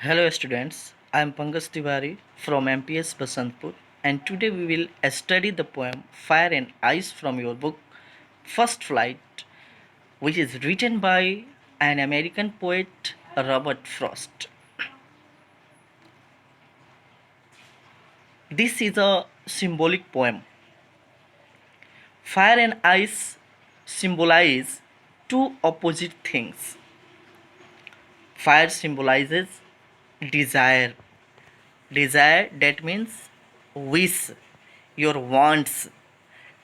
Hello students, I am Pankaj Tiwari from MPS Basantpur and today we will study the poem Fire and Ice from your book First Flight, which is written by an American poet Robert Frost. This is a symbolic poem. Fire and ice symbolize two opposite things. Fire symbolizes desire. Desire, that means wish, your wants,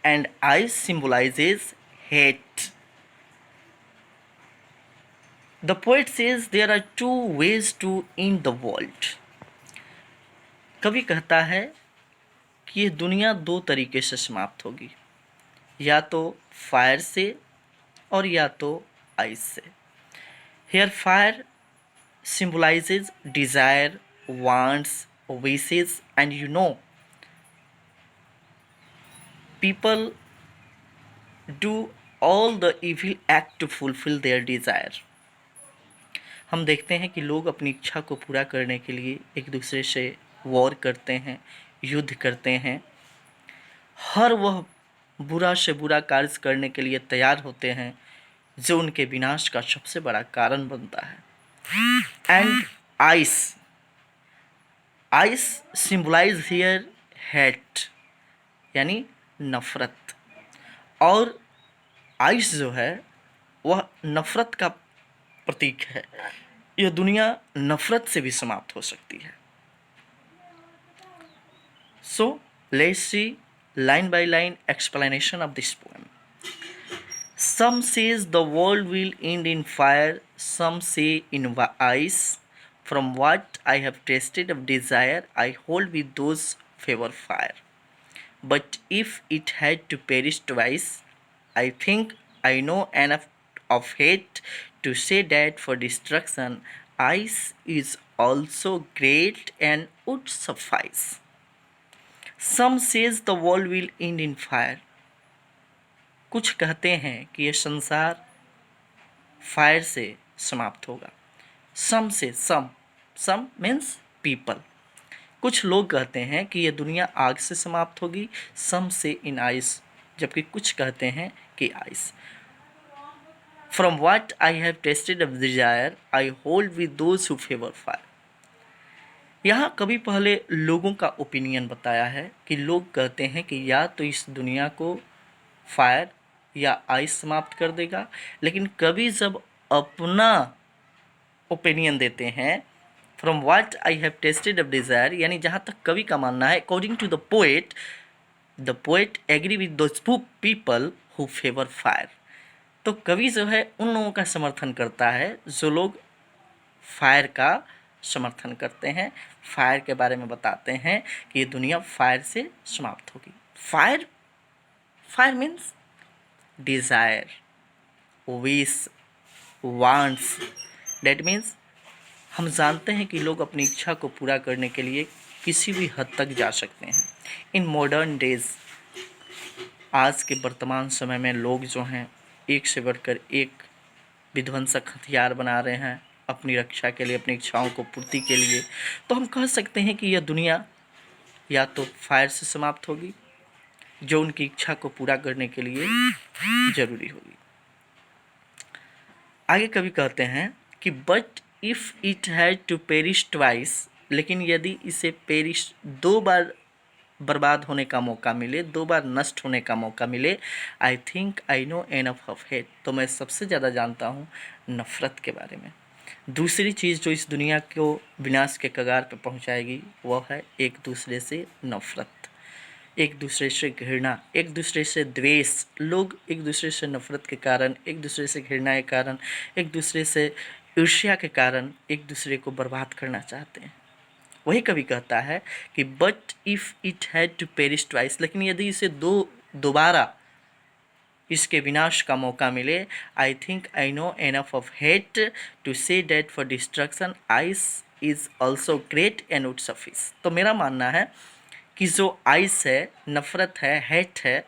and ice symbolizes hate. The poet says there are two ways to end the world. कवि कहता है कि ये दुनिया दो तरीके से समाप्त होगी, या तो फायर से और या तो आइस से. Here fire symbolizes desire, wants, wishes, and people do all the evil act to fulfill their desire. हम देखते हैं कि लोग अपनी इच्छा को पूरा करने के लिए एक दूसरे से वॉर करते हैं, युद्ध करते हैं, हर वह बुरा से बुरा कार्य करने के लिए तैयार होते हैं जो उनके विनाश का सबसे बड़ा कारण बनता है. And ice ice symbolise here hate, यानी नफरत. और आइस जो है वह नफरत का प्रतीक है. यह दुनिया नफरत से भी समाप्त हो सकती है. So let's C line by line explanation of this poem. Some says the world will end in fire, some say in ice. From what I have tasted of desire, I hold with those favor fire. But if it had to perish twice, I think I know enough of hate to say that for destruction, ice is also great and would suffice. Some says the world will end in fire. कुछ कहते हैं कि यह संसार fire से समाप्त होगा. Some से some means people. कुछ लोग कहते हैं कि यह दुनिया आग से समाप्त होगी. Some से in ice, जबकि कुछ कहते हैं कि ice. From what I have tasted of desire, I hold with those who favor fire. यहाँ कभी पहले लोगों का ओपिनियन बताया है कि लोग कहते हैं कि या तो इस दुनिया को फायर या आइस समाप्त कर देगा, लेकिन कभी जब अपना ओपिनियन देते हैं from what I have tasted of desire, यानी जहाँ तक कवि का मानना है according to the poet agree with those people who favour fire. तो कवि जो है उन लोगों का समर्थन करता है जो लोग फायर का समर्थन करते हैं, फायर के बारे में बताते हैं कि ये दुनिया फायर से समाप्त होगी. Fire means desire, wish, wants. That means हम जानते हैं कि लोग अपनी इच्छा को पूरा करने के लिए किसी भी हद तक जा सकते हैं. इन मॉडर्न डेज, आज के वर्तमान समय में लोग जो हैं एक से बढ़कर एक विध्वंसक हथियार बना रहे हैं अपनी रक्षा के लिए, अपनी इच्छाओं को पूर्ति के लिए. तो हम कह सकते हैं कि यह दुनिया या तो फायर से समाप्त होगी, जो उनकी इच्छा को पूरा करने के लिए जरूरी होगी. आगे कवि कहते हैं कि but if it had to perish twice, लेकिन यदि इसे पेरिश दो बार बर्बाद होने का मौका मिले, दो बार नष्ट होने का मौका मिले, I think I know enough of hate, तो मैं सबसे ज़्यादा जानता हूँ नफ़रत के बारे में. दूसरी चीज़ जो इस दुनिया को विनाश के कगार पर पहुँचाएगी वह है एक दूसरे से नफ़रत, एक दूसरे से घृणा, एक दूसरे से द्वेष. लोग एक दूसरे से नफ़रत के कारण, एक दूसरे से घृणा के कारण, एक दूसरे से ईर्ष्या के कारण एक दूसरे को बर्बाद करना चाहते हैं. वही कवि कहता है कि but if it had to perish twice, लेकिन यदि इसे दोबारा इसके विनाश का मौका मिले, I think I know enough of hate to say that for destruction ice is also great and would suffice. तो मेरा मानना है कि जो आइस है, नफ़रत है, हेट है,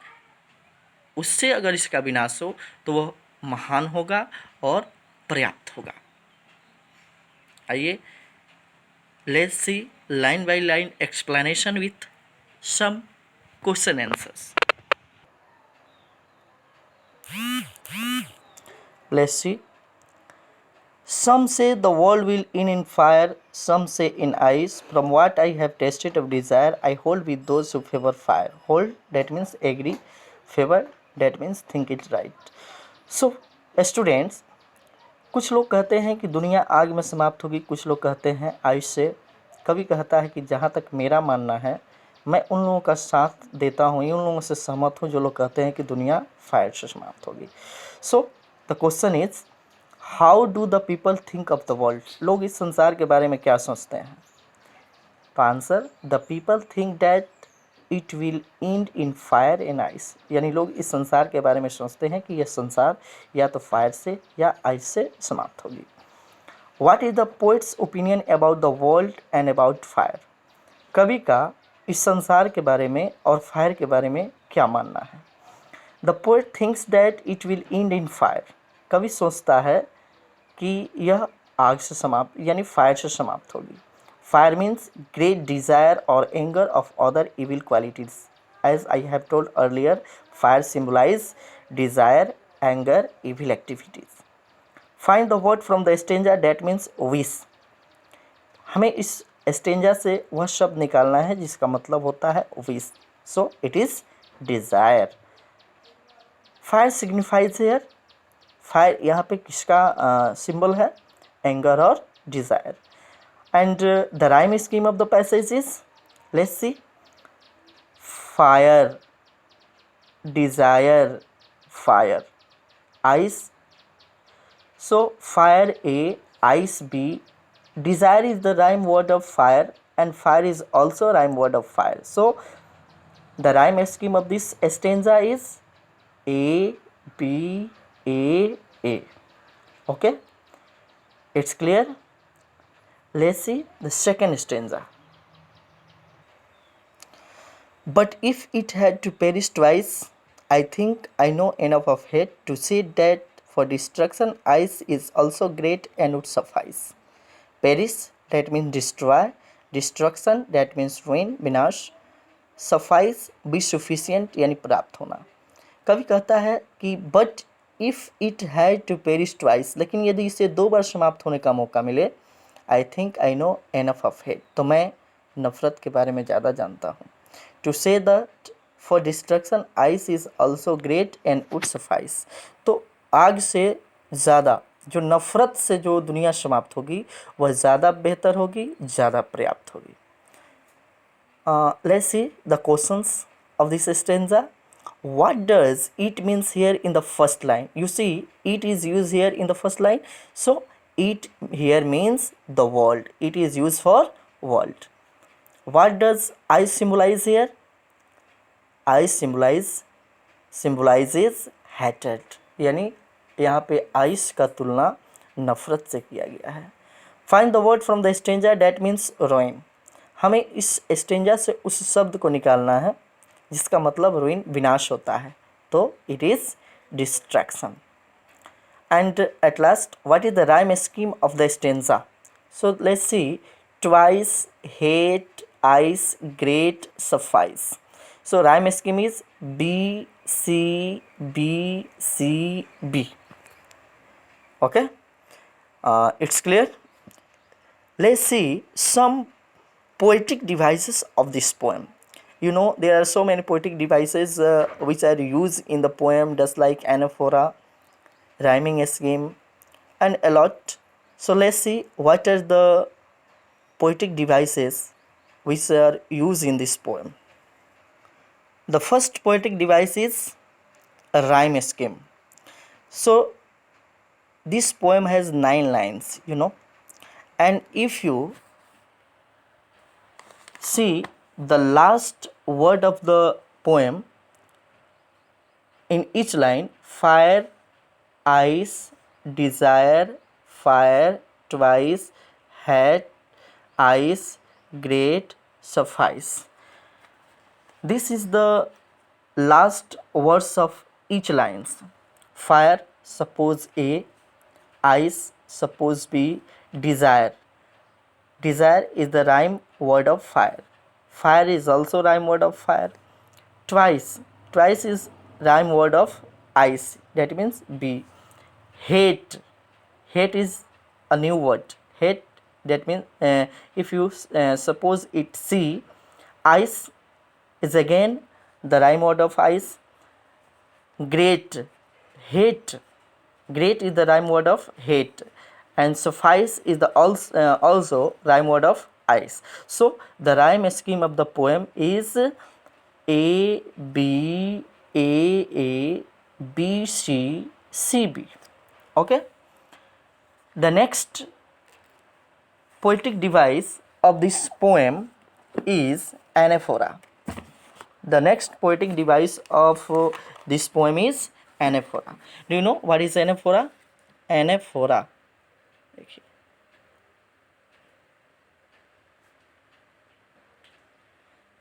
उससे अगर इसका विनाश हो तो वह महान होगा और पर्याप्त होगा. आइए Let's see line by line explanation with some question answers. Let's see. Some say the world will end in fire, some say in ice. From what I have tasted of desire, I hold with those who favor fire. Hold, that means agree. Favor, that means think it right. So, students, कुछ लोग कहते हैं कि दुनिया आग में समाप्त होगी, कुछ लोग कहते हैं आयुष से। कवि कहता है कि जहाँ तक मेरा मानना है, मैं उन लोगों का साथ देता हूँ, उन लोगों से सहमत हूँ जो लोग कहते हैं कि दुनिया फायर से समाप्त होगी। So the question is, how do the people think of the world? लोग इस संसार के बारे में क्या सोचते हैं? तो answer, the people think that it will and in fire and ice. यानी लोग इस संसार के बारे में सोचते हैं कि यह संसार या तो फायर से या आइस से समाप्त होगी। What is the poets opinion about the world and about fire? कवि का इस संसार के बारे में और फायर के बारे में क्या मानना है? The poet thinks that it will and in fire. कवि सोचता है कि यह आग से समाप्त यानी फायर से समाप्त होगी। फायर मीन्स ग्रेट डिज़ायर और anger of other evil qualities. As I have told earlier, fire symbolise desire, anger, evil activities. Find the word from the stanza, that means wish. हमें इस स्टेंजा से वह शब्द निकालना है जिसका मतलब होता है wish. So it is desire. Fire signifies here, fire यहाँ पे किसका सिंबल है? एंगर और desire. And the rhyme scheme of the passage is, let's see, fire, desire, fire, ice. So fire A, ice B, desire is the rhyme word of fire and fire is also rhyme word of fire. So the rhyme scheme of this stanza is A, B, A, A. Okay, it's clear. Let's see the second stanza. But if it had to perish twice, I think I know enough of hate to see that for destruction ice is also great and would suffice. Perish, that means destroy. Destruction, that means ruin, विनाश. Suffice, be sufficient यानी प्राप्त होना. कवि कहता है कि but if it had to perish twice, लेकिन यदि इसे 2 बार समाप्त होने का मौका मिले, I think I know enough of hate, तो मैं नफ़रत के बारे में ज़्यादा जानता हूँ. To say that for destruction ice is also great and would suffice. तो आग से ज़्यादा जो नफ़रत से जो दुनिया समाप्त होगी वह ज़्यादा बेहतर होगी, ज़्यादा पर्याप्त होगी. Let's see the questions of this stanza. What does it means here in the first line? You see, it is used here in the first line. So it here means the world. It is used for world. What does I symbolize here? I symbolizes hatred. यानी यहाँ पे ice का तुलना नफरत से किया गया है. Find the word from the stanza that means ruin. हमें इस स्टेंजा से उस शब्द को निकालना है जिसका मतलब रुइन, विनाश होता है. तो it is distraction. And at last, what is the rhyme scheme of the stanza? So let's see. Twice, hate, ice, great, suffice. So rhyme scheme is B C B C B. Okay, it's clear. Let's see some poetic devices of this poem. You know, there are so many poetic devices which are used in the poem, just like anaphora, rhyming scheme, and a lot. So let's see what are the poetic devices which are used in this poem. The first poetic device is a rhyme scheme. So this poem has 9 lines, you know, and if you see the last word of the poem in each line, fire, ice, desire, fire, twice, hat, ice, great, suffice. This is the last words of each lines. Fire, suppose A, ice, suppose B, desire, Desire is the rhyme word of fire. Fire is also rhyme word of fire. Twice is rhyme word of ice. That means B. Hate. Hate is a new word. Hate, that means if you suppose it C. Ice is again the rhyme word of ice. Great. Hate. Great is the rhyme word of hate, and suffice is the also rhyme word of ice. So the rhyme scheme of the poem is A B A B C C B. Okay. The next poetic device of this poem is anaphora. The next poetic device of this poem is anaphora. Do you know what is anaphora? Anaphora.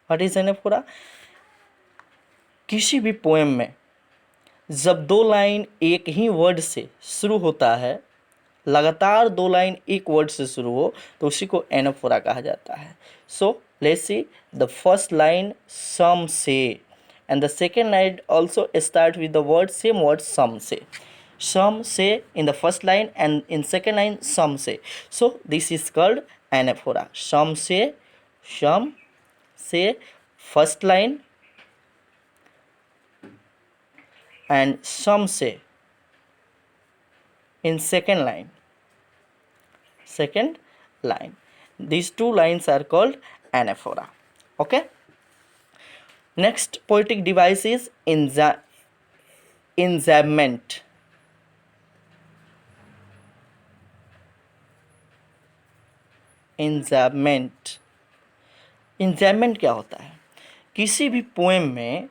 What is anaphora? किसी भी poem में जब दो line एक ही word से शुरू होता है, लगातार दो लाइन एक वर्ड से शुरू हो, तो उसी को एनाफोरा कहा जाता है. So let's see the first line सम से, and the second line also start with the word same word some say in the first line, and in second line some say. So this is called anaphora. Some say first line, and some say in second line. These two lines are called anaphora. Okay. Next poetic device is enjambment. enjambment क्या होता है? किसी भी poem में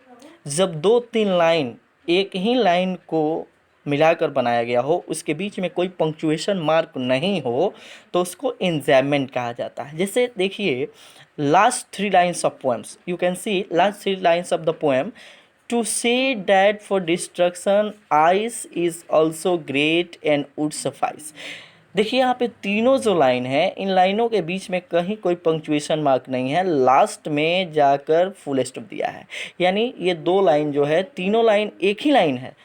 जब दो तीन line एक ही लाइन को मिलाकर बनाया गया हो, उसके बीच में कोई पंक्चुएशन मार्क नहीं हो, तो उसको enjambment कहा जाता है. जैसे देखिए last three lines of poems, you can see last three lines of the poem. To say that for destruction ice is also great and would suffice. देखिए यहाँ पे तीनों जो लाइन है, इन लाइनों के बीच में कहीं कोई पंक्चुएशन मार्क नहीं है, लास्ट में जाकर फुल स्टॉप दिया है. यानी ये दो लाइन जो है, तीनों लाइन एक ही लाइन है,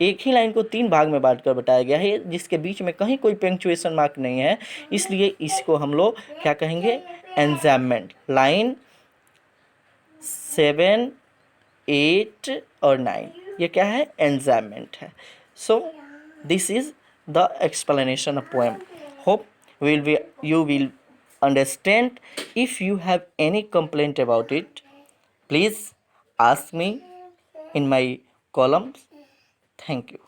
एक ही लाइन को तीन भाग में बांटकर बताया गया है, जिसके बीच में कहीं कोई पंक्चुएशन मार्क नहीं है. इसलिए इसको हम लोग क्या कहेंगे? एंजाममेंट. लाइन 7, 8 और 9 ये क्या है? एंजाममेंट है. So this is the explanation of poem. Hope you will understand. If you have any complaint about it, please ask me in my columns. Thank you.